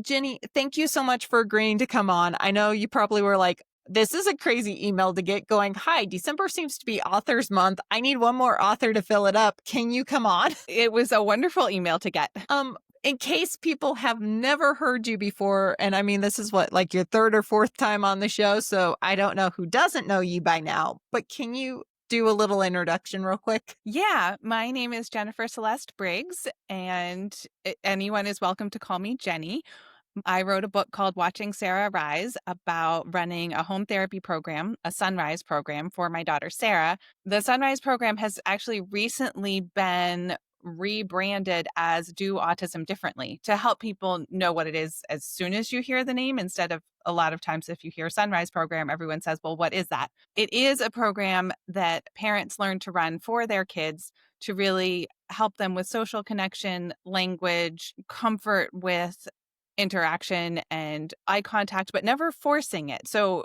Jenny, thank you so much for agreeing to come on. I know you probably were like, this is a crazy email to get going. Hi, December seems to be Authors Month. I need one more author to fill it up. Can you come on? It was a wonderful email to get. In case people have never heard you before, and I mean, this is what, like your third or fourth time on the show, so I don't know who doesn't know you by now, but can you do a little introduction real quick? Yeah, my name is Jennifer Celeste Briggs, and anyone is welcome to call me Jenny. I wrote a book called Watching Sarah Rise about running a home therapy program, a Sunrise program for my daughter Sarah. The Sunrise program has actually recently been rebranded as Do Autism Differently to help people know what it is as soon as you hear the name, instead of a lot of times if you hear Sunrise program, everyone says, well, what is that? It is a program that parents learn to run for their kids to really help them with social connection, language, comfort with interaction and eye contact, but never forcing it. So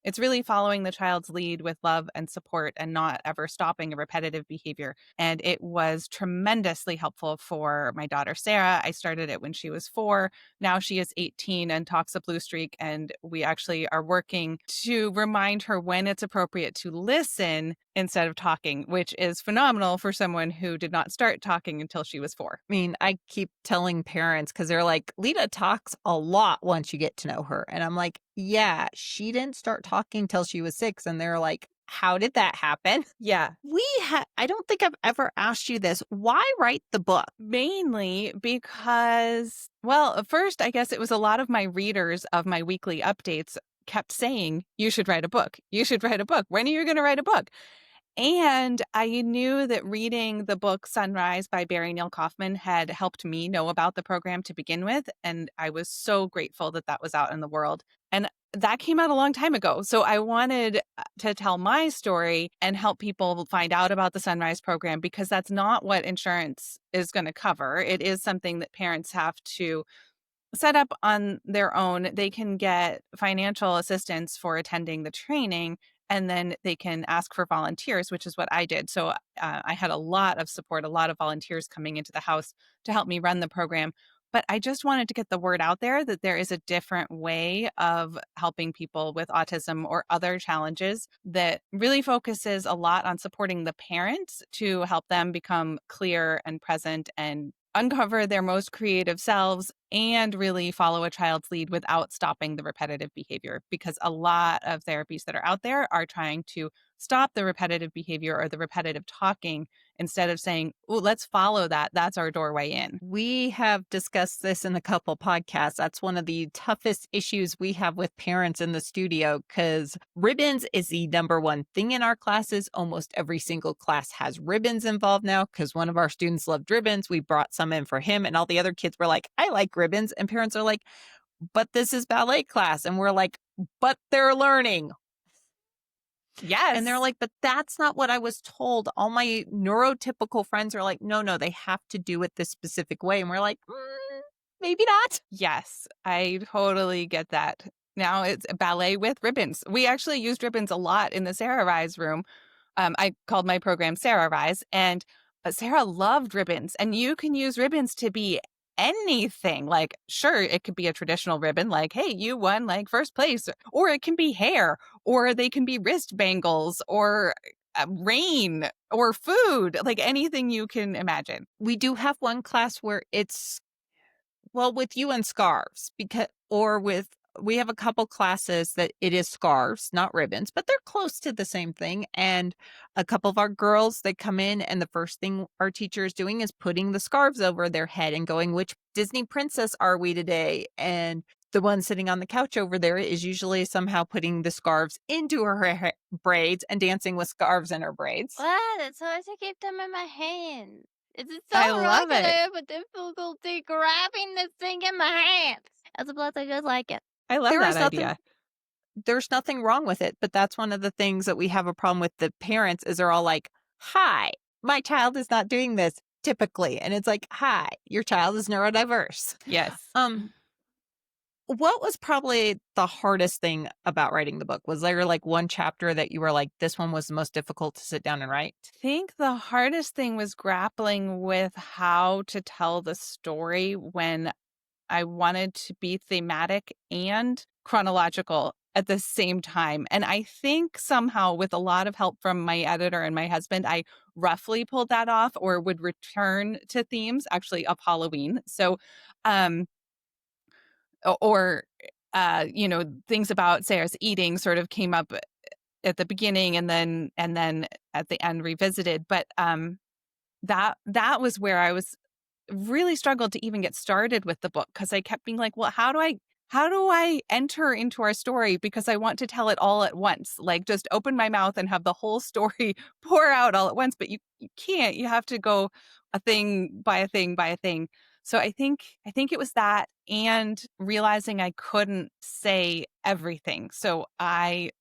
it's really following the child's lead with love and support and not ever stopping a repetitive behavior. And it was tremendously helpful for my daughter, Sarah. I started it when she was 4. Now she is 18 and talks a blue streak. And we actually are working to remind her when it's appropriate to listen instead of talking, which is phenomenal for someone who did not start talking until she was 4. I mean, I keep telling parents because they're like, Leta talks a lot once you get to know her. And I'm like, yeah, she didn't start talking till she was 6. And they're like, how did that happen? Yeah. I don't think I've ever asked you this. Why write the book? Mainly because, well, first, I guess it was a lot of my readers of my weekly updates kept saying, you should write a book. You should write a book. When are you going to write a book? And I knew that reading the book Sunrise by Barry Neil Kaufman had helped me know about the program to begin with. And I was so grateful that that was out in the world. And that came out a long time ago. So I wanted to tell my story and help people find out about the Sunrise program, because that's not what insurance is going to cover. It is something that parents have to set up on their own. They can get financial assistance for attending the training, and then they can ask for volunteers, which is what I did. So I had a lot of support, a lot of volunteers coming into the house to help me run the program. But I just wanted to get the word out there that there is a different way of helping people with autism or other challenges that really focuses a lot on supporting the parents to help them become clear and present and uncover their most creative selves and really follow a child's lead without stopping the repetitive behavior. Because a lot of therapies that are out there are trying to stop the repetitive behavior or the repetitive talking instead of saying, oh, let's follow that. That's our doorway in. We have discussed this in a couple podcasts. That's one of the toughest issues we have with parents in the studio, because ribbons is the number one thing in our classes. Almost every single class has ribbons involved now, because one of our students loved ribbons. We brought some in for him, and all the other kids were like, I like ribbons. And parents are like, but this is ballet class. And we're like, but they're learning. Yes. And they're like, but that's not what I was told. All my neurotypical friends are like, no, they have to do it this specific way. And we're like, maybe not. Yes, I totally get that. Now it's ballet with ribbons. We actually used ribbons a lot in the Sarah Rise room. I called my program Sarah Rise, and Sarah loved ribbons. And you can use ribbons to be anything. Like, sure, it could be a traditional ribbon, like, hey, you won like first place, or it can be hair, or they can be wrist bangles, or rain, or food, like anything you can imagine. We do have one class where it's, well, with you and scarves, we have a couple classes that it is scarves, not ribbons, but they're close to the same thing. And a couple of our girls, they come in, and the first thing our teacher is doing is putting the scarves over their head and going, which Disney princess are we today? And the one sitting on the couch over there is usually somehow putting the scarves into her braids and dancing with scarves in her braids. What? It's hard to keep them in my hands. It's so I love that I it. have a difficulty grabbing this thing in my hands. As a plus, I just like it. I love that idea. There's nothing wrong with it, but that's one of the things that we have a problem with the parents is they're all like, hi, my child is not doing this typically. And it's like, hi, your child is neurodiverse. Yes. What was probably the hardest thing about writing the book? Was there like one chapter that you were like, this one was the most difficult to sit down and write? I think the hardest thing was grappling with how to tell the story when I wanted to be thematic and chronological at the same time. And I think somehow, with a lot of help from my editor and my husband, I roughly pulled that off or would return to themes actually of Halloween. So, um, or things about Sarah's eating sort of came up at the beginning and then at the end revisited. But that was where I was really struggled to even get started with the book, because I kept being like, well, how do I enter into our story, because I want to tell it all at once, like just open my mouth and have the whole story pour out all at once, but you can't. You have to go a thing by a thing by a thing. So I think it was that, and realizing I couldn't say everything. So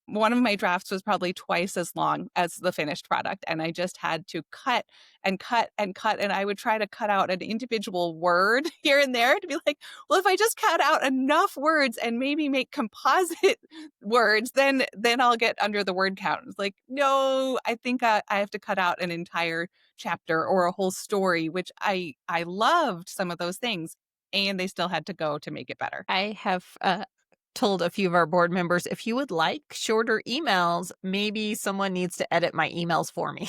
one of my drafts was probably twice as long as the finished product, and I just had to cut and cut and cut, and I would try to cut out an individual word here and there to be like, well, if I just cut out enough words and maybe make composite words, then I'll get under the word count. It's like, no, I think I have to cut out an entire chapter or a whole story, which I loved some of those things, and they still had to go to make it better. I have told a few of our board members, if you would like shorter emails, maybe someone needs to edit my emails for me.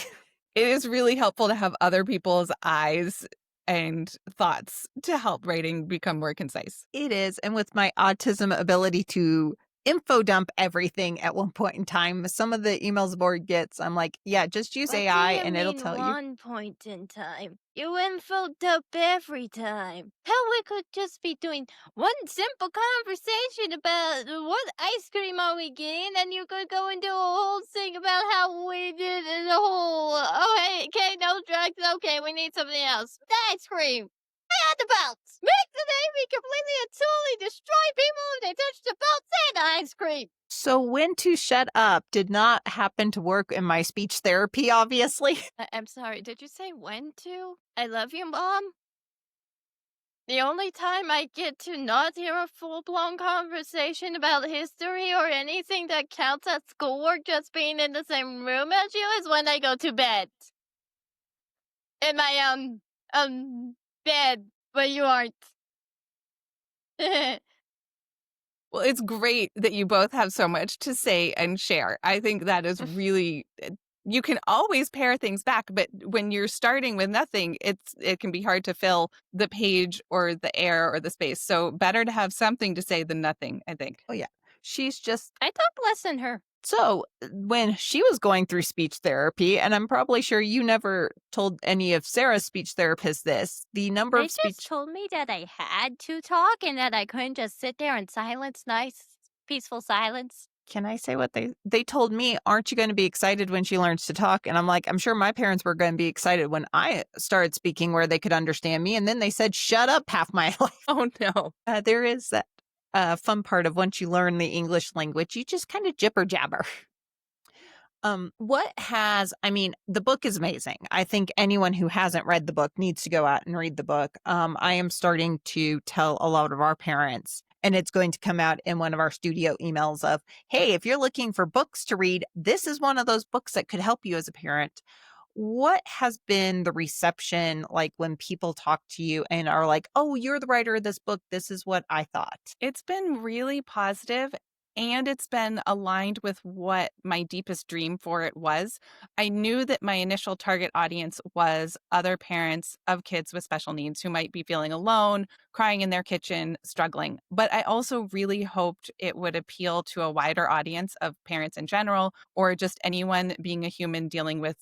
It is really helpful to have other people's eyes and thoughts to help writing become more concise. It is. And with my autism ability to info dump everything at one point in time, some of the emails the board gets, I'm like, yeah, just use What AI do you and it'll mean tell you. one point in time? You info dump every time. Hell, we could just be doing one simple conversation about what ice cream are we getting, and you could go into a whole thing about how we did the whole. Oh, hey, okay, no drugs. Okay, we need something else. The ice cream. And the belts. Make the Navy completely and totally destroy people if they touch the belts and the ice cream. So when to shut up did not happen to work in my speech therapy, obviously. I'm sorry, did you say when to? I love you, Mom. The only time I get to not hear a full-blown conversation about history or anything that counts as schoolwork just being in the same room as you is when I go to bed. In my, bed, but you aren't. Well, it's great that you both have so much to say and share. I think that is really, you can always pare things back, but when you're starting with nothing, it can be hard to fill the page or the air or the space. So better to have something to say than nothing, I think. Oh, yeah. She's just I talk less than her. so when she was going through speech therapy, and I'm probably sure you never told any of Sarah's speech therapists this, the number They of speech. just told me that I had to talk and that I couldn't just sit there in silence, nice, peaceful silence. Can I say what they told me? Aren't you going to be excited when she learns to talk? And I'm like, I'm sure my parents were going to be excited when I started speaking where they could understand me. And then they said, shut up half my life. Oh, no. There is that fun part of once you learn the English language, you just kind of jibber jabber. The book is amazing. I think anyone who hasn't read the book needs to go out and read the book. I am starting to tell a lot of our parents, and it's going to come out in one of our studio emails of, hey, if you're looking for books to read, this is one of those books that could help you as a parent. What has been the reception like when people talk to you and are like, oh, you're the writer of this book. This is what I thought. It's been really positive, and it's been aligned with what my deepest dream for it was. I knew that my initial target audience was other parents of kids with special needs who might be feeling alone, crying in their kitchen, struggling. But I also really hoped it would appeal to a wider audience of parents in general, or just anyone being a human dealing with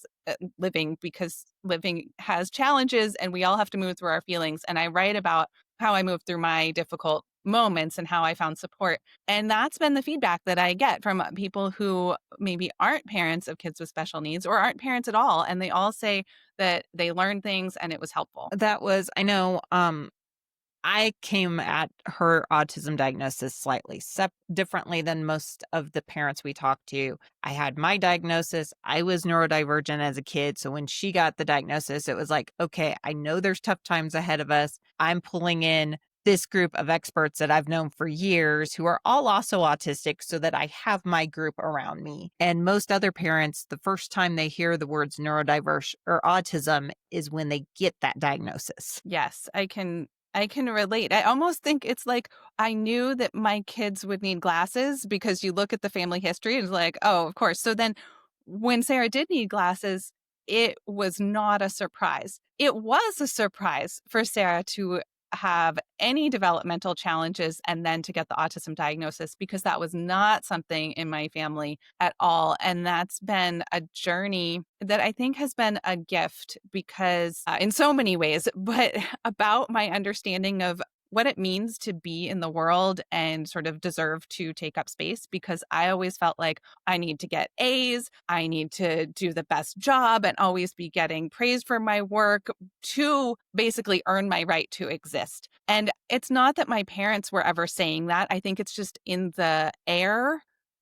living, because living has challenges and we all have to move through our feelings. And I write about how I moved through my difficult moments and how I found support. And that's been the feedback that I get from people who maybe aren't parents of kids with special needs or aren't parents at all. And they all say that they learned things and it was helpful. I know, I came at her autism diagnosis slightly differently than most of the parents we talked to. I had my diagnosis. I was neurodivergent as a kid. So when she got the diagnosis, it was like, okay, I know there's tough times ahead of us. I'm pulling in this group of experts that I've known for years who are all also autistic so that I have my group around me. And most other parents, the first time they hear the words neurodiverse or autism is when they get that diagnosis. Yes, I can I can relate. I almost think it's like I knew that my kids would need glasses because you look at the family history and it's like, oh, of course. So then when Sarah did need glasses, it was not a surprise. It was a surprise for Sarah to have any developmental challenges and then to get the autism diagnosis because that was not something in my family at all. And that's been a journey that I think has been a gift because in so many ways, but about my understanding of what it means to be in the world and sort of deserve to take up space because I always felt like I need to get A's, I need to do the best job and always be getting praise for my work to basically earn my right to exist. And it's not that my parents were ever saying that. I think it's just in the air,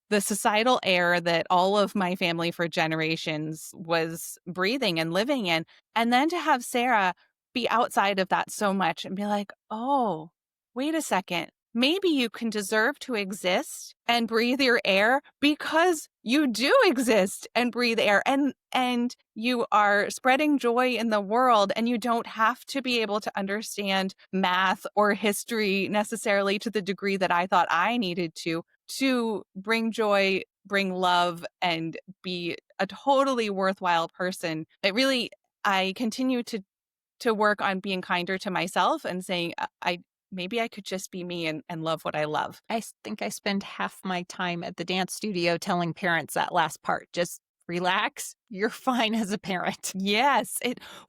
the societal air that all of my family for generations was breathing and living in. And then to have Sarah be outside of that so much and be like, oh, wait a second. Maybe you can deserve to exist and breathe your air because you do exist and breathe air and you are spreading joy in the world and you don't have to be able to understand math or history necessarily to the degree that I thought I needed to bring joy, bring love and be a totally worthwhile person. It really I continue to work on being kinder to myself and saying, I maybe I could just be me and love what I love. Think I spend half my time at the dance studio telling parents that last part. Just relax. You're fine as a parent. Yes,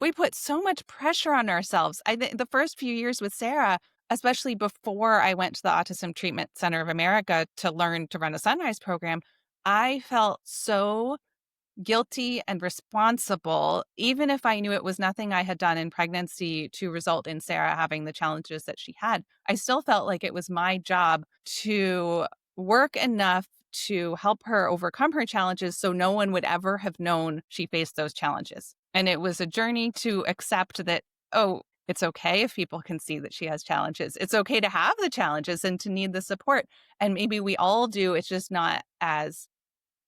we put so much pressure on ourselves. I think the first few years with Sarah, especially before I went to the Autism Treatment Center of America to learn to run a Sunrise program, I felt so guilty and responsible, even if I knew it was nothing I had done in pregnancy to result in Sarah having the challenges that she had. I still felt like it was my job to work enough to help her overcome her challenges so no one would ever have known she faced those challenges. And it was a journey to accept that, oh, it's okay if people can see that she has challenges. It's okay to have the challenges and to need the support. And maybe we all do. It's just not as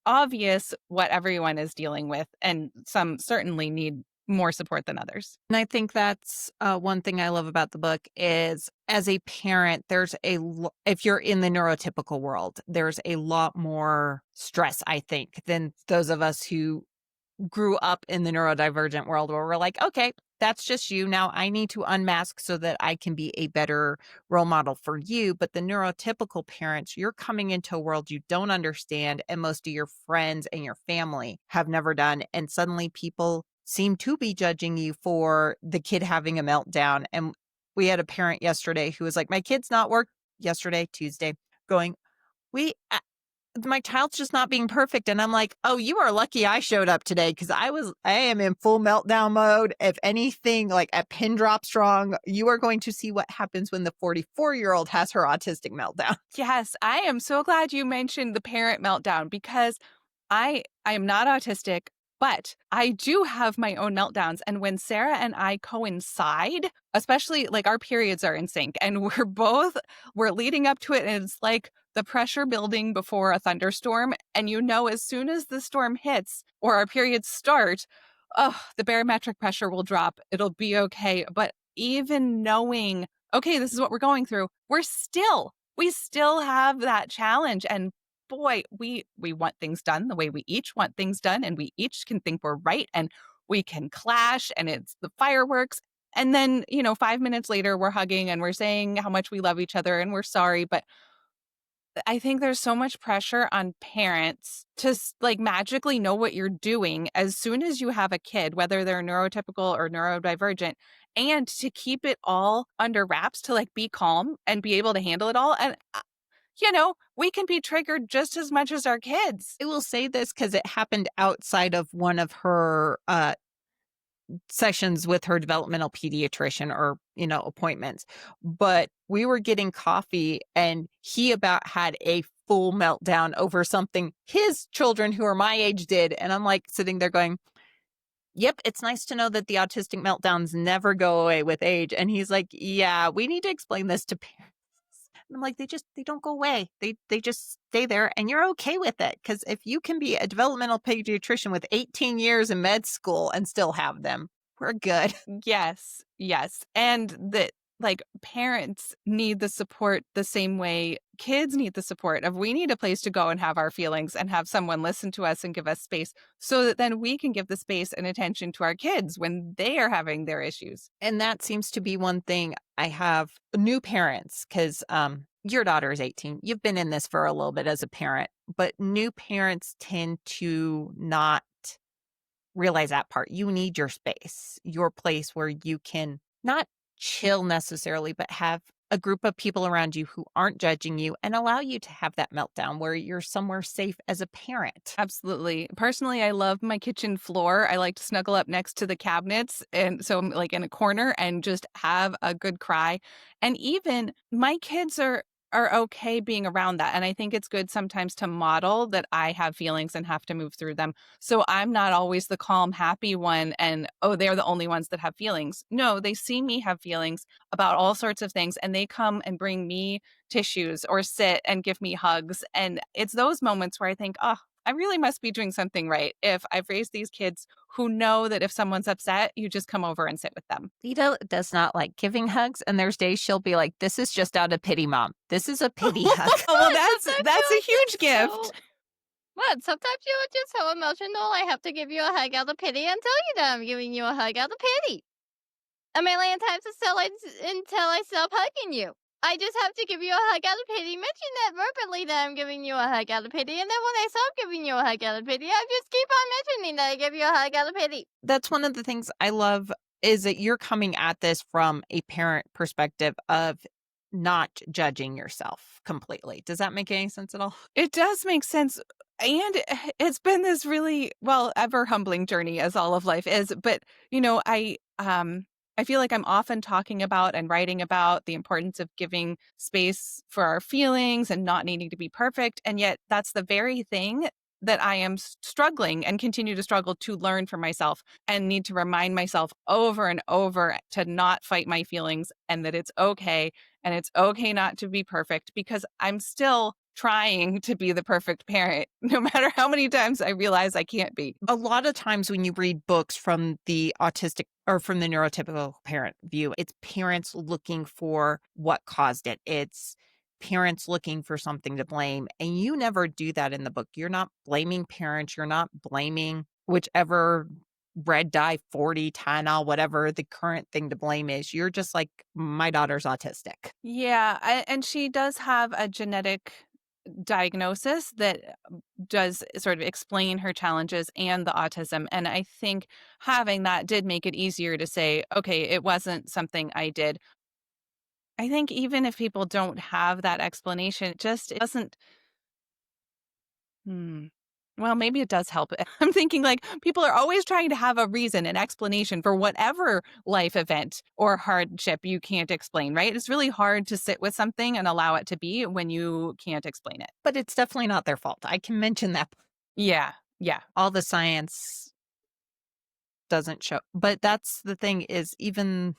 obvious what everyone is dealing with, and some certainly need more support than others. And I think that's one thing I love about the book is as a parent, there's if you're in the neurotypical world, there's a lot more stress, I think, than those of us who grew up in the neurodivergent world where we're like, okay, that's just you. Now I need to unmask so that I can be a better role model for you. But the neurotypical parents, you're coming into a world you don't understand, and most of your friends and your family have never done. And suddenly people seem to be judging you for the kid having a meltdown. And we had a parent yesterday who was like, my kid's not work yesterday, Tuesday, going, my child's just not being perfect. And I'm like, oh, you are lucky I showed up today because I am in full meltdown mode. If anything, like a pin drop strong, you are going to see what happens when the 44-year-old has her autistic meltdown. Yes, I am so glad you mentioned the parent meltdown because I am not autistic, but I do have my own meltdowns. And when Sarah and I coincide, especially like our periods are in sync and we're leading up to it. And it's like the pressure building before a thunderstorm. And as soon as the storm hits or our periods start, the barometric pressure will drop. It'll be okay. But even knowing, okay, this is what we're going through, we still have that challenge. And boy, we want things done the way we each want things done, and we each can think we're right, and we can clash, and it's the fireworks. And then, 5 minutes later, we're hugging and we're saying how much we love each other and we're sorry. But I think there's so much pressure on parents to like magically know what you're doing as soon as you have a kid, whether they're neurotypical or neurodivergent, and to keep it all under wraps, to like be calm and be able to handle it all. And we can be triggered just as much as our kids. I will say this because it happened outside of one of her sessions with her developmental pediatrician or, appointments. But we were getting coffee and he about had a full meltdown over something his children who are my age did. And I'm like sitting there going, yep, it's nice to know that the autistic meltdowns never go away with age. And he's like, yeah, we need to explain this to parents. And I'm like, they don't go away. They just stay there and you're okay with it. Because if you can be a developmental pediatrician with 18 years in med school and still have them, we're good. Yes. And like parents need the support the same way kids need the support of we need a place to go and have our feelings and have someone listen to us and give us space so that then we can give the space and attention to our kids when they are having their issues. And that seems to be one thing I have new parents because your daughter is 18. You've been in this for a little bit as a parent, but new parents tend to not realize that part. You need your space, your place where you can not chill necessarily, but have a group of people around you who aren't judging you and allow you to have that meltdown where you're somewhere safe as a parent. Absolutely. Personally, I love my kitchen floor. I like to snuggle up next to the cabinets. And so I'm like in a corner and just have a good cry. And even my kids are okay being around that. And I think it's good sometimes to model that I have feelings and have to move through them. So I'm not always the calm, happy one and, oh, they're the only ones that have feelings. No, they see me have feelings about all sorts of things and they come and bring me tissues or sit and give me hugs. And it's those moments where I think, oh, I really must be doing something right if I've raised these kids who know that if someone's upset, you just come over and sit with them. Lita does not like giving hugs, and there's days she'll be like, "This is just out of pity, Mom. This is a pity hug." Oh, well, Sometimes that's a you're huge just gift. so- What? Sometimes you're just so emotional, I have to give you a hug out of pity and tell you that I'm giving you a hug out of pity. A million times until I stop hugging you. I just have to give you a hug out of pity, mention that verbally that I'm giving you a hug out of pity, and then when I stop giving you a hug out of pity, I just keep on mentioning that I give you a hug out of pity. That's one of the things I love is that you're coming at this from a parent perspective of not judging yourself completely. Does that make any sense at all? It does make sense. And it's been this really, well, ever humbling journey as all of life is. But, I feel like I'm often talking about and writing about the importance of giving space for our feelings and not needing to be perfect. And yet that's the very thing that I am struggling and continue to struggle to learn for myself and need to remind myself over and over to not fight my feelings and that it's okay and it's okay not to be perfect because I'm still trying to be the perfect parent, no matter how many times I realize I can't be. A lot of times when you read books from the autistic or from the neurotypical parent view, it's parents looking for what caused it. It's parents looking for something to blame. And you never do that in the book. You're not blaming parents. You're not blaming whichever red dye 40, Tylenol, whatever the current thing to blame is. You're just like, my daughter's autistic. Yeah, and she does have a genetic diagnosis that does sort of explain her challenges and the autism. And I think having that did make it easier to say, okay, it wasn't something I did. I think even if people don't have that explanation, it doesn't. Well, maybe it does help. I'm thinking like people are always trying to have a reason, an explanation for whatever life event or hardship you can't explain, right? It's really hard to sit with something and allow it to be when you can't explain it. But it's definitely not their fault. I can mention that. Yeah. Yeah. All the science doesn't show. But that's the thing is even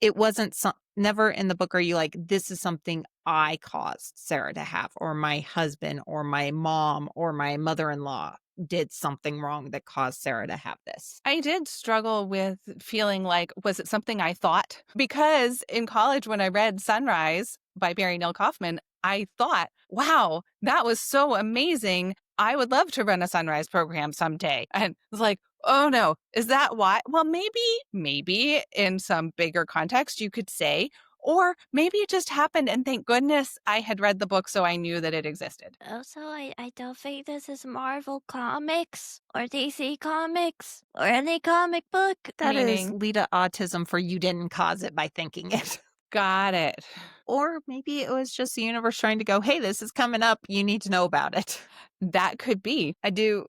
it wasn't never in the book are you like, this is something I caused Sarah to have, or my husband, or my mom, or my mother-in-law did something wrong that caused Sarah to have this. I did struggle with feeling like, was it something I thought? Because in college, when I read Sunrise by Barry Neil Kaufman, I thought, wow, that was so amazing. I would love to run a Sunrise program someday. And it's like, oh no, is that why? Well, maybe in some bigger context, you could say, or maybe it just happened. And thank goodness I had read the book so I knew that it existed. Also, I don't think this is Marvel Comics or DC Comics or any comic book. That is Meaning? Leta autism for you didn't cause it by thinking it. Got it. Or maybe it was just the universe trying to go, hey, this is coming up. You need to know about it. That could be. I do.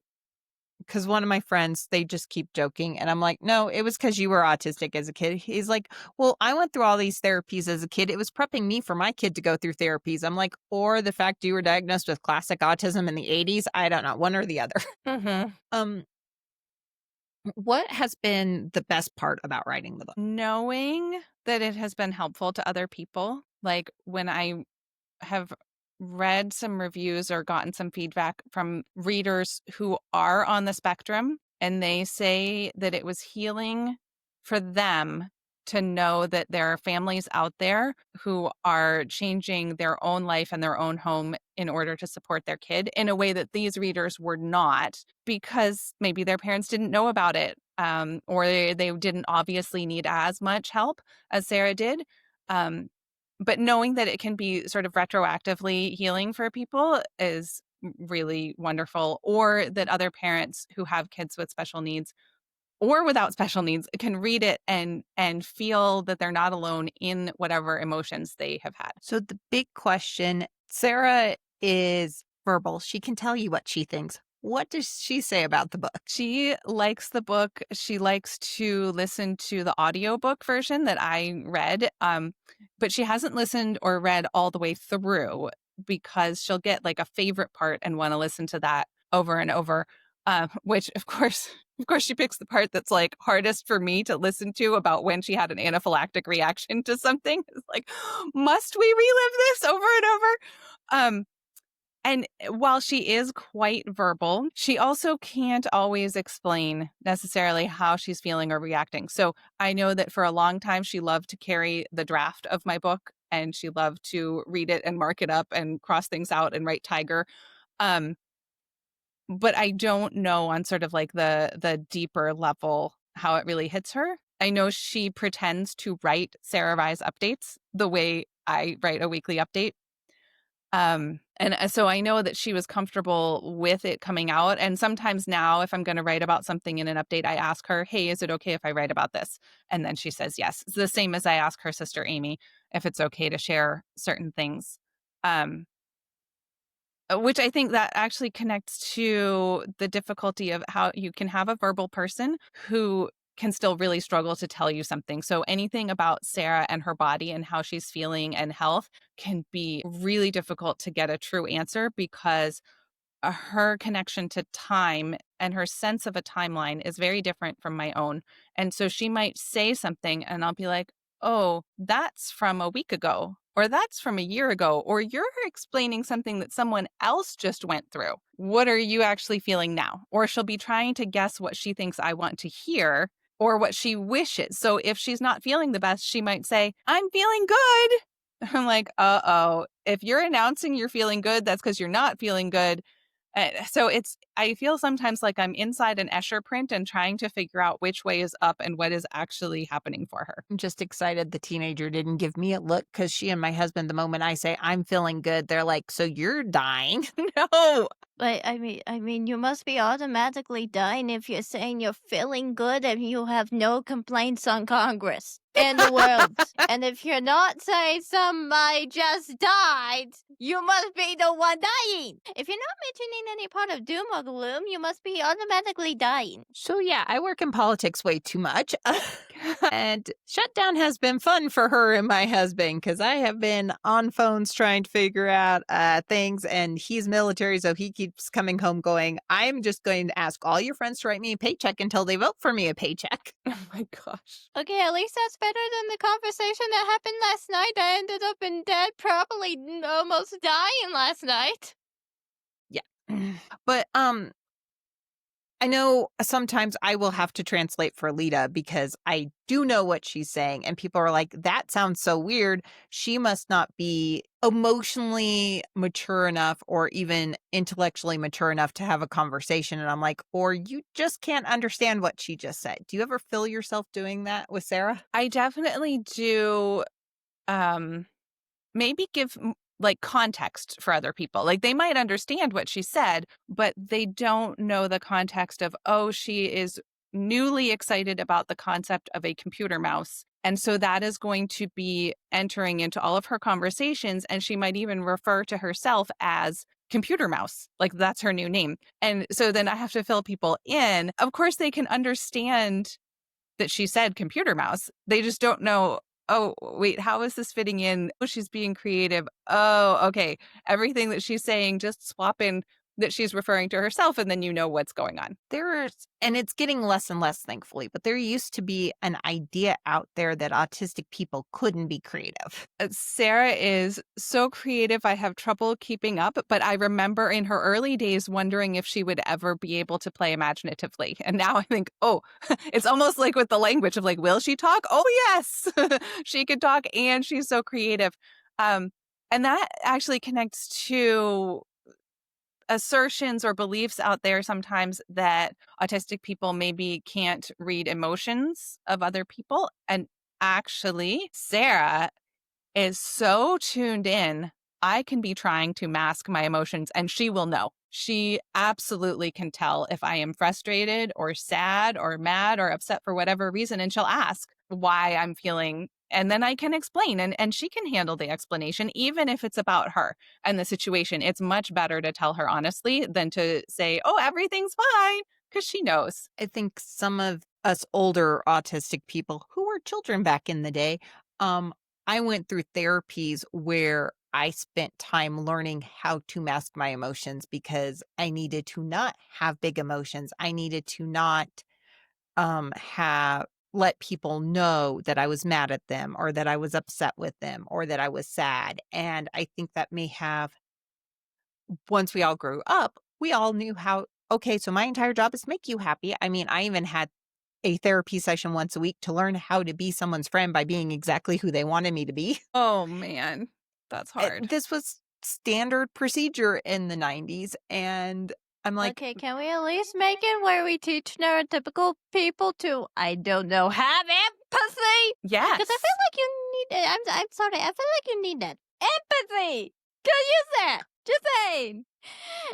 Because one of my friends, they just keep joking. And I'm like, no, it was because you were autistic as a kid. He's like, well, I went through all these therapies as a kid. It was prepping me for my kid to go through therapies. I'm like, or the fact you were diagnosed with classic autism in the 80s. I don't know, one or the other. Mm-hmm. What has been the best part about writing the book? Knowing that it has been helpful to other people. Like when I have read some reviews or gotten some feedback from readers who are on the spectrum, and they say that it was healing for them to know that there are families out there who are changing their own life and their own home in order to support their kid in a way that these readers were not, because maybe their parents didn't know about it, or they didn't obviously need as much help as Sarah did. Um, but knowing that it can be sort of retroactively healing for people is really wonderful, or that other parents who have kids with special needs or without special needs can read it and feel that they're not alone in whatever emotions they have had. So the big question, Sarah is verbal. She can tell you what she thinks. What does she say about the book? She likes the book. She likes to listen to the audiobook version that I read. But she hasn't listened or read all the way through because she'll get like a favorite part and want to listen to that over and over. Which of course she picks the part that's like hardest for me to listen to, about when she had an anaphylactic reaction to something. It's like, must we relive this over and over? And while she is quite verbal, she also can't always explain necessarily how she's feeling or reacting. So I know that for a long time, she loved to carry the draft of my book, and she loved to read it and mark it up and cross things out and write tiger. Um, but I don't know on sort of like the deeper level how it really hits her. I know she pretends to write Sarah Rise updates the way I write a weekly update. And so I know that she was comfortable with it coming out. And sometimes now, if I'm going to write about something in an update, I ask her, hey, is it okay if I write about this? And then she says yes. It's the same as I ask her sister Amy if it's okay to share certain things. Which I think that actually connects to the difficulty of how you can have a verbal person who can still really struggle to tell you something. So anything about Sarah and her body and how she's feeling and health can be really difficult to get a true answer, because her connection to time and her sense of a timeline is very different from my own. And so she might say something and I'll be like, oh, that's from a week ago, or that's from a year ago, or you're explaining something that someone else just went through. What are you actually feeling now? Or she'll be trying to guess what she thinks I want to hear or what she wishes. So if she's not feeling the best, she might say, I'm feeling good. I'm like, uh-oh, if you're announcing you're feeling good, that's because you're not feeling good. So I feel sometimes like I'm inside an Escher print and trying to figure out which way is up and what is actually happening for her. I'm just excited the teenager didn't give me a look, because she and my husband, the moment I say I'm feeling good, they're like, so you're dying? No. But I mean, you must be automatically dying if you're saying you're feeling good and you have no complaints on Congress and the world. And if you're not saying somebody just died, you must be the one dying. If you're not mentioning any part of doom or gloom, you must be automatically dying. So yeah, I work in politics way too much. And shutdown has been fun for her and my husband, because I have been on phones trying to figure out things, and he's military, so he keeps coming home going, I'm just going to ask all your friends to write me a paycheck until they vote for me a paycheck. Oh my gosh. Okay, at least that's better than the conversation that happened last night. I ended up in bed, probably almost dying last night. But I know sometimes I will have to translate for Leta, because I do know what she's saying, and people are like, that sounds so weird. She must not be emotionally mature enough or even intellectually mature enough to have a conversation. And I'm like, or you just can't understand what she just said. Do you ever feel yourself doing that with Sarah? I definitely do. Maybe give like context for other people. Like they might understand what she said, but they don't know the context of, oh, she is newly excited about the concept of a computer mouse. And so that is going to be entering into all of her conversations. And she might even refer to herself as computer mouse. Like that's her new name. And so then I have to fill people in. Of course, they can understand that she said computer mouse. They just don't know, oh, wait, how is this fitting in? Oh, she's being creative. Oh, okay. Everything that she's saying, just swap in that she's referring to herself, and then you know what's going on. And it's getting less and less, thankfully, but there used to be an idea out there that autistic people couldn't be creative. Sarah is so creative. I have trouble keeping up, but I remember in her early days wondering if she would ever be able to play imaginatively. And now I think, oh, it's almost like with the language of like, will she talk? Oh, yes, she could talk and she's so creative. And that actually connects to assertions or beliefs out there sometimes that autistic people maybe can't read emotions of other people. And actually, Sarah is so tuned in. I can be trying to mask my emotions and she will know. She absolutely can tell if I am frustrated or sad or mad or upset for whatever reason. And she'll ask why I'm feeling. And then I can explain and she can handle the explanation, even if it's about her and the situation. It's much better to tell her honestly than to say, oh, everything's fine, because she knows. I think some of us older autistic people who were children back in the day, I went through therapies where I spent time learning how to mask my emotions because I needed to not have big emotions. I needed to not have let people know that I was mad at them or that I was upset with them or that I was sad. And I think that may have, once we all grew up, we all knew how, okay, so my entire job is to make you happy. I mean, I even had a therapy session once a week to learn how to be someone's friend by being exactly who they wanted me to be. Oh, man, that's hard. This was standard procedure in the 90s. And I'm like, Okay, can we at least make it where we teach neurotypical people to, I don't know, have empathy? Yes. Because I feel like you need it. I'm sorry. I feel like you need that empathy. Go use that. Just saying.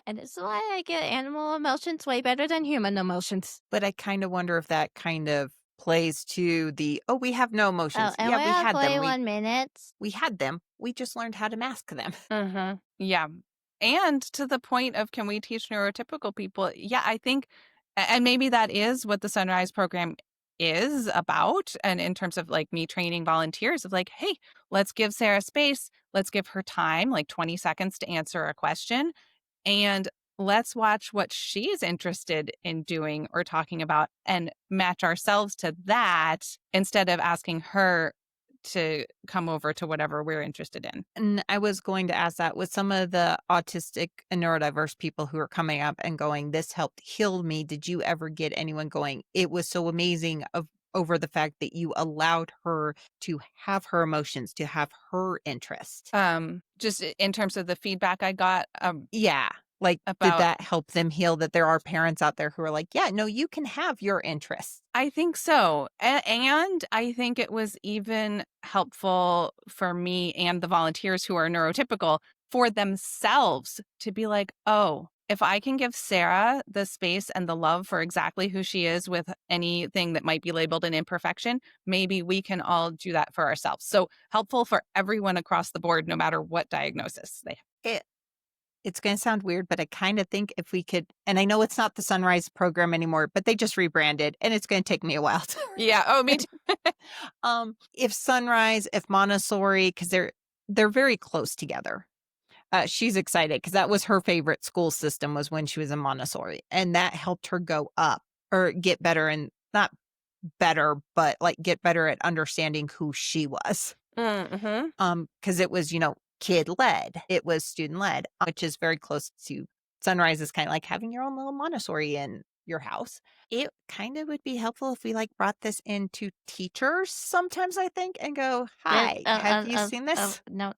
And it's why I get animal emotions way better than human emotions. but I kind of wonder if that kind of plays to the, oh, we have no Oh, emotions. and Yeah, we we have had them. 21 minutes. We had them. We just learned how to mask them. Mm-hmm. Yeah. And to the point of can we teach neurotypical people? Yeah, I think, and maybe that is what the Sunrise program is about. And in terms of like me training volunteers of like, hey, let's give Sarah space. Let's give her time, like 20 seconds to answer a question. And let's watch what she's interested in doing or talking about and match ourselves to that instead of asking her to come over to whatever we're interested in. And I was going to ask that with some of the autistic and neurodiverse people who are coming up and going, this helped heal me. Did you ever get anyone going, it was so amazing over the fact that you allowed her to have her emotions, to have her interest? Just in terms of the feedback I got Yeah. Like, did about that help them heal that there are parents out there who are like, yeah, no, you can have your interests? I think so. And I think it was even helpful for me and the volunteers who are neurotypical for themselves to be like, oh, if I can give Sarah the space and the love for exactly who she is with anything that might be labeled an imperfection, maybe we can all do that for ourselves. So helpful for everyone across the board, no matter what diagnosis they have. It's going to sound weird, but I kind of think if we could, and I know it's not the Sunrise program anymore, but they just rebranded and it's going to take me a while to Yeah. Oh, me too. if Sunrise, if Montessori, because they're very close together. She's excited because that was her favorite school system was when she was in Montessori, and that helped her go up or get better and not better, but like get better at understanding who she was. Mm-hmm. Because it was, kid led, it was student led, which is very close to Sunrise is kind of like having your own little Montessori in your house. It kind of would be helpful if we like brought this into teachers sometimes, I think, and go, hi, have you seen this? No.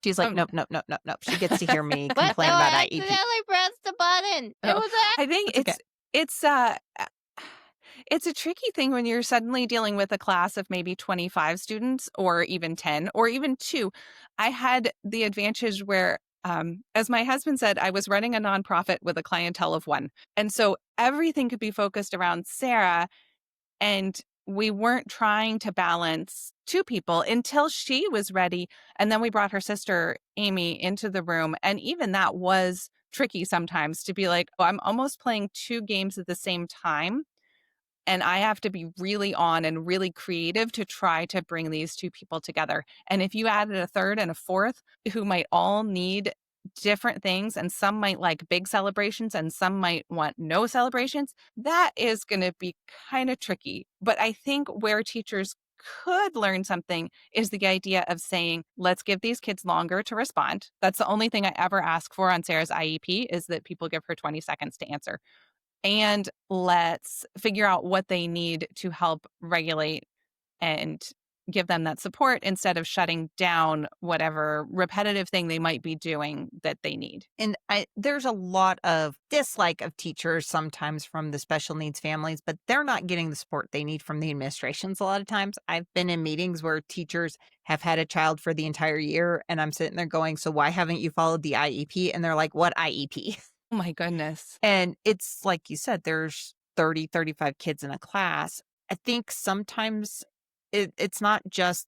She's like, nope, nope, nope, nope, nope. She gets to hear me What? complain No, about I IEP. accidentally pressed the button. It Oh, was I think That's okay. it's a tricky thing when you're suddenly dealing with a class of maybe 25 students or even 10 or even 2. I had the advantage where, as my husband said, I was running a nonprofit with a clientele of 1. And so everything could be focused around Sarah. And we weren't trying to balance 2 people until she was ready. And then we brought her sister, Amy, into the room. And even that was tricky sometimes to be like, oh, I'm almost playing 2 games at the same time. And I have to be really on and really creative to try to bring these 2 people together. And if you added a third and a fourth who might all need different things, and some might like big celebrations and some might want no celebrations, that is going to be kind of tricky. But I think where teachers could learn something is the idea of saying, let's give these kids longer to respond. That's the only thing I ever ask for on Sarah's IEP, is that people give her 20 seconds to answer. And let's figure out what they need to help regulate and give them that support instead of shutting down whatever repetitive thing they might be doing that they need. And there's a lot of dislike of teachers sometimes from the special needs families, but they're not getting the support they need from the administrations a lot of times. I've been in meetings where teachers have had a child for the entire year, and I'm sitting there going, so why haven't you followed the IEP? And they're like, what IEP? Oh my goodness. And it's like you said, there's 30, 35 kids in a class. I think sometimes it's not just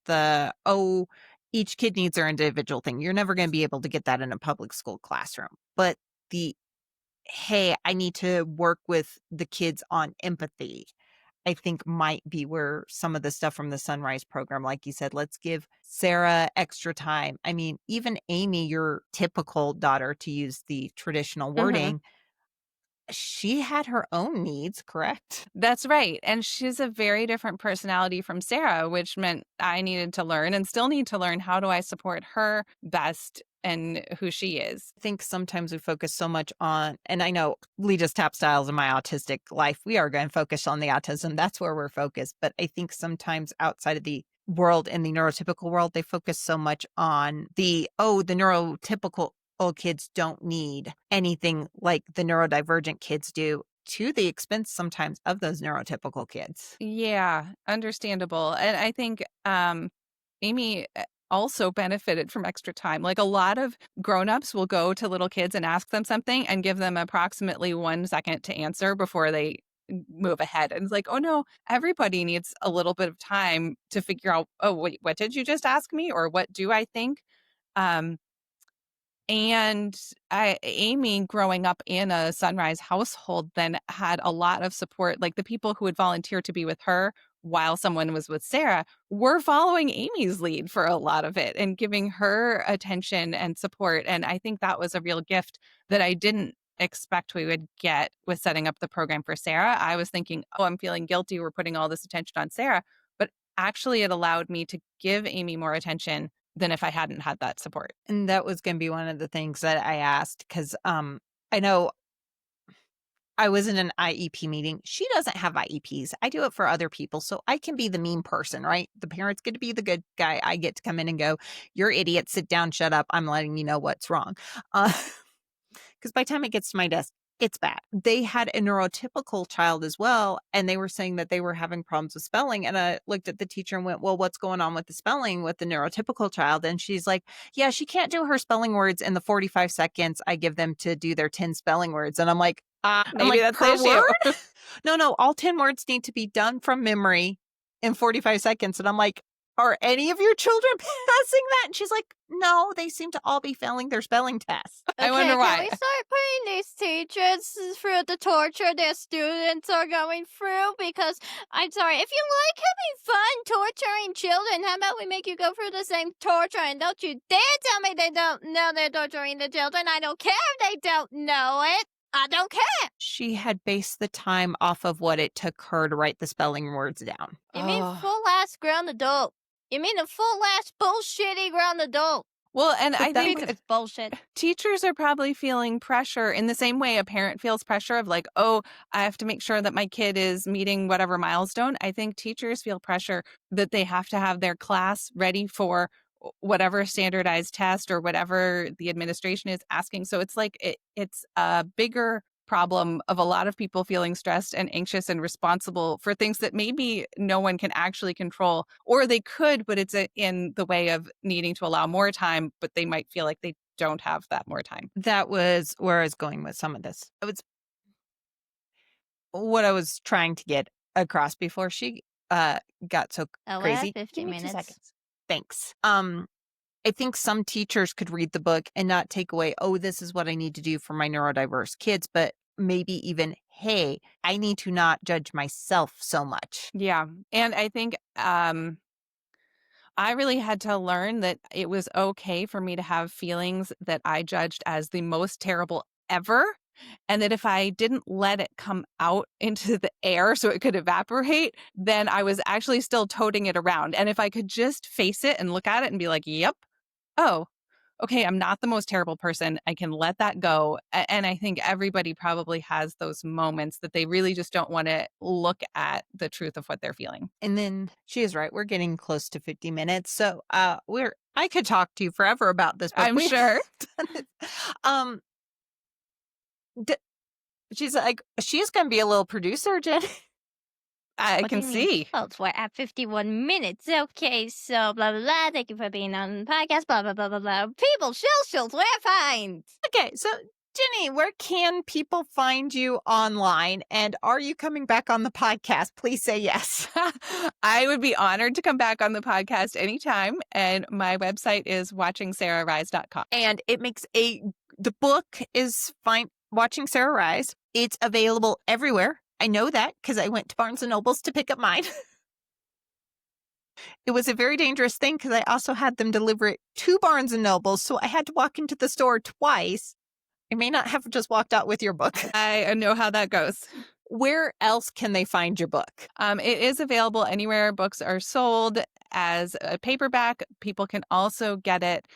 each kid needs their individual thing. You're never going to be able to get that in a public school classroom. But hey, I need to work with the kids on empathy, I think might be where some of the stuff from the Sunrise program, like you said, let's give Sarah extra time. I mean, even Amy, your typical daughter, to use the traditional wording, she had her own needs, correct? That's right. And she's a very different personality from Sarah, which meant I needed to learn and still need to learn, how do I support her best and who she is. I think sometimes we focus so much on, and I know Lita's tap styles in my autistic life, we are going to focus on the autism. That's where we're focused. But I think sometimes outside of the world, in the neurotypical world, they focus so much on the neurotypical kids don't need anything like the neurodivergent kids do, to the expense sometimes of those neurotypical kids. Yeah, understandable. And I think Amy also benefited from extra time. Like, a lot of grown-ups will go to little kids and ask them something and give them approximately 1 second to answer before they move ahead. And it's like, oh no, everybody needs a little bit of time to figure out, oh wait, what did you just ask me? Or what do I think? Um, and Amy, growing up in a Sunrise household, then had a lot of support. Like, the people who would volunteer to be with her while someone was with Sarah were following Amy's lead for a lot of it and giving her attention and support. And I think that was a real gift that I didn't expect we would get with setting up the program for Sarah. I was thinking, oh, I'm feeling guilty. We're putting all this attention on Sarah. But actually, it allowed me to give Amy more attention than if I hadn't had that support. And that was going to be one of the things that I asked, because I know I was in an IEP meeting. She doesn't have IEPs. I do it for other people, so I can be the mean person, right? The parents get to be the good guy. I get to come in and go, you're idiot, sit down, shut up. I'm letting you know what's wrong. Because by the time it gets to my desk, it's bad. They had a neurotypical child as well, and they were saying that they were having problems with spelling. And I looked at the teacher and went, well, what's going on with the spelling with the neurotypical child? And she's like, yeah, she can't do her spelling words in the 45 seconds I give them to do their 10 spelling words. And I'm like, Maybe that's the per issue. word? No, all 10 words need to be done from memory in 45 seconds. And I'm like, are any of your children passing that? And she's like, no, they seem to all be failing their spelling test. I wonder Can why. we start putting these teachers through the torture their students are going through? Because I'm sorry, if you like having fun torturing children, how about we make you go through the same torture? And don't you dare tell me they don't know they're torturing the children. I don't care if they don't know it. I don't care. She had based the time off of what it took her to write the spelling words down. You mean Oh. full-ass grown adult. You mean a full-ass bullshitty grown adult. Well, and I think It's bullshit. teachers are probably feeling pressure in the same way a parent feels pressure of like, oh, I have to make sure that my kid is meeting whatever milestone. I think teachers feel pressure that they have to have their class ready for whatever standardized test or whatever the administration is asking. So it's like it's a bigger problem of a lot of people feeling stressed and anxious and responsible for things that maybe no one can actually control, or they could, but it's in the way of needing to allow more time, but they might feel like they don't have that more time. That was where I was going with some of this. It was what I was trying to get across before she got so crazy. 15 Give me 2 minutes. seconds. Thanks. I think some teachers could read the book and not take away, oh, this is what I need to do for my neurodiverse kids, but maybe even, hey, I need to not judge myself so much. Yeah. And I think I really had to learn that it was okay for me to have feelings that I judged as the most terrible ever. And that if I didn't let it come out into the air so it could evaporate, then I was actually still toting it around. And if I could just face it and look at it and be like, yep, oh, okay, I'm not the most terrible person. I can let that go. And I think everybody probably has those moments that they really just don't want to look at the truth of what they're feeling. And then she is right. We're getting close to 50 minutes. So I could talk to you forever about this, but I'm sure. um d- she's like, she's gonna be a little producer, Jen. I What can do you mean? see. Oh, we're at 51 minutes. Okay, so blah, blah, blah. Thank you for being on the podcast. Blah, blah, blah, blah, blah. People, shills, we're fine. Okay, so Jenny, where can people find you online? And are you coming back on the podcast? Please say yes. I would be honored to come back on the podcast anytime. And my website is watchingsarahrise.com. And it makes the book is fine. Watching Sarah Rise. It's available everywhere. I know that because I went to Barnes and Nobles to pick up mine. It was a very dangerous thing because I also had them deliver it to Barnes and Nobles. So I had to walk into the store twice. I may not have just walked out with your book. I know how that goes. Where else can they find your book? It is available anywhere books are sold as a paperback. People can also get it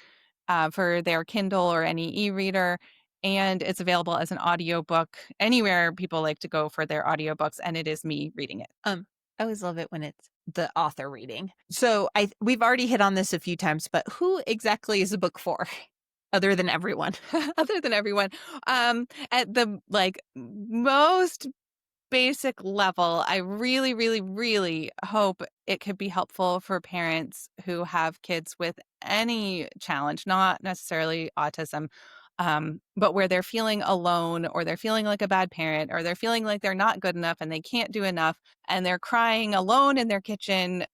for their Kindle or any e-reader. And it's available as an audiobook anywhere people like to go for their audiobooks. And it is me reading it. I always love it when it's the author reading. So we've already hit on this a few times, but who exactly is the book for? Other than everyone. Other than everyone. At the most basic level, I really, really, really hope it could be helpful for parents who have kids with any challenge, not necessarily autism, but where they're feeling alone or they're feeling like a bad parent or they're feeling like they're not good enough and they can't do enough and they're crying alone in their kitchen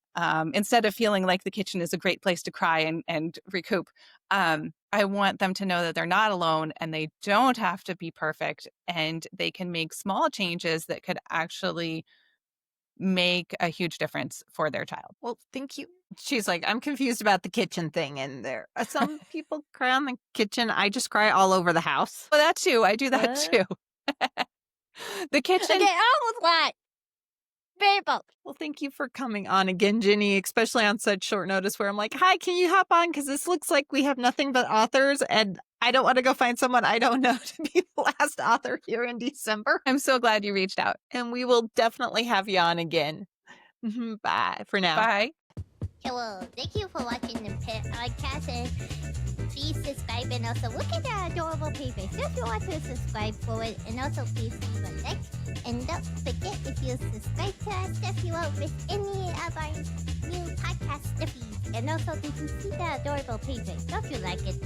instead of feeling like the kitchen is a great place to cry and recoup. I want them to know that they're not alone and they don't have to be perfect and they can make small changes that could actually make a huge difference for their child. Well, thank you. She's like, I'm confused about the kitchen thing. And there are some people cry on the kitchen. I just cry all over the house. Well, that too. I do that What? too. The kitchen. Okay, on with what? People. Well, thank you for coming on again, Jenny, especially on such short notice where I'm like, hi, can you hop on? Because this looks like we have nothing but authors and I don't want to go find someone I don't know to be the last author here in December. I'm so glad you reached out. And we will definitely have you on again. Bye for now. Bye. Hello, thank you for watching the podcast and please subscribe and also look at the adorable paper. So if you want to subscribe for it and also please leave a like. And don't forget if you subscribe to our stuff you won't miss any of our new podcast stuffies. And also you can see the adorable paper. Don't you like it?